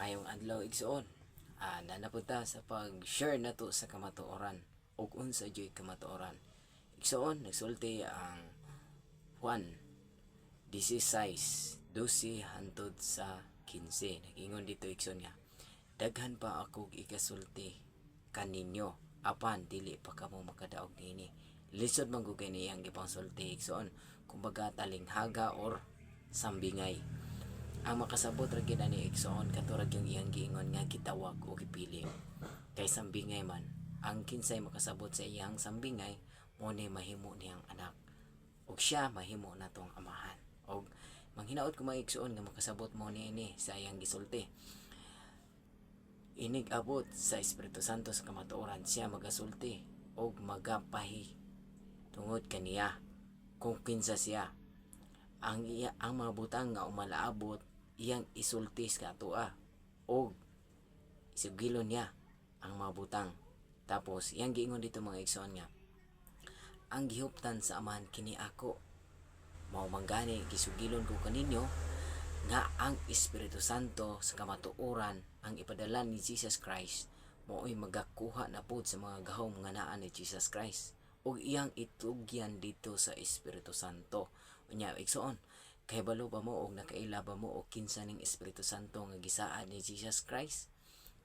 Mayong adlaw igsoon. Nanapunta sa pag-share nato sa kamatuoran ug unsa joy kamatuoran. Igsoon nagsulti ang Juan 16, 12 hantod sa 15. Nagingon dito igsoon nga, daghan pa ako ikasulti kaninyo apan dili pa kamo makadaog nini. Lisod man gugay niyang gipangsulti igsoon, kumbaga talinghaga or sambingay. Ang makasabot ra gyud ani igsoon katurag yung iyang giingon nga gitawag o gipili. Kay sambingay man, ang kinsay makasabot sa iyang sambingay mo ni mahimo niyang anak. Ug siya mahimo natong amahan. Og manghinaot ko mga igsoon nga makasabot mo ni ini sa iyang gisulti. Inig abot sa Espiritu Santo sa kamatuoran siya magasulti og magapahi tungod kaniya kung kinsa siya. Ang mga butang nga umalaabot iyang isulti sa atua og isugilon niya ang mga butang. Tapos iyang giingon dito mga igsoon nga, ang gihuptan sa amahan kini ako, mao manggani gisugilon ko kaninyo nga ang Espiritu Santo sa kamatuoran ang ipadala ni Jesus Christ mao'y magakuha na pud sa mga gahom nga naa ni Jesus Christ ug iyang itugyan dito sa Espiritu Santo. Unya igsoon, kahibalo ba mo og nakaila ba mo og kinsa ning Espiritu Santo nga gisaad ni Jesus Christ?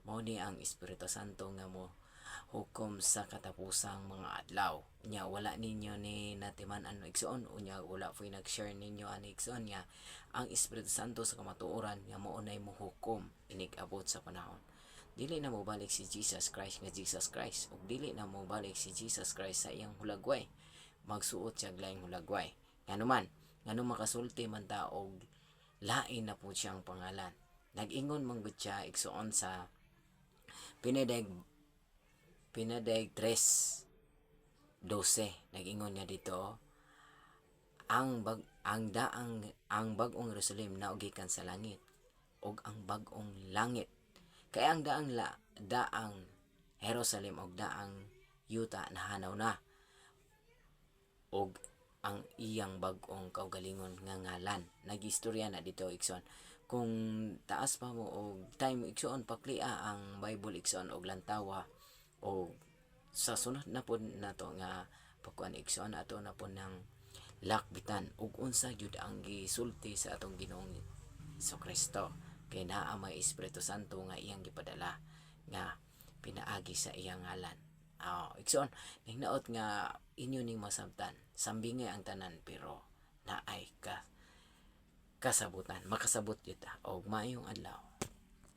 Mao ni ang Espiritu Santo nga mo hukom sa katapusang mga adlaw. Unya wala ninyo ni natiman-an igsoon, unya wala foy nag-share ninyo ani igsoon nga ang Espiritu Santo sa kamatuoran nga mao nay mohukom inig abot sa panahon. Dili na mo balik si Jesus Christ nga Jesus Christ ug dili na mo balik si Jesus Christ sa iyang hulagway. Magsuot siya laing hulagway. Ngano makasulti man ta og lain na po siyang pangalan. Nag-ingon man gud siya igsoon sa Pinadeg 3:12. Nag-ingon niya dito, ang bag-ong Jerusalem na gikan sa langit og ang bag-ong langit kay ang daang Jerusalem og daang yuta nahanaw na og ang iyang bag-ong kaugalingon nga ngalan. Nagistorya na dito igsoon. Kung taas pa mo og time igsoon paklia ang Bible igsoon og lantawa o sa sunod na po nato nga pagkuan igsoon ato na po ng lakbitan ug unsa jud ang gisulti sa atong Ginoong Kristo kay naa may Espiritu Santo nga iyang gipadala nga pinaagi sa iyang ngalan. Igsoon ningnaot nga inyo ning masabtan sambingay ang tanan pero naay kasabutan makasabot yun ta og maayong adlaw.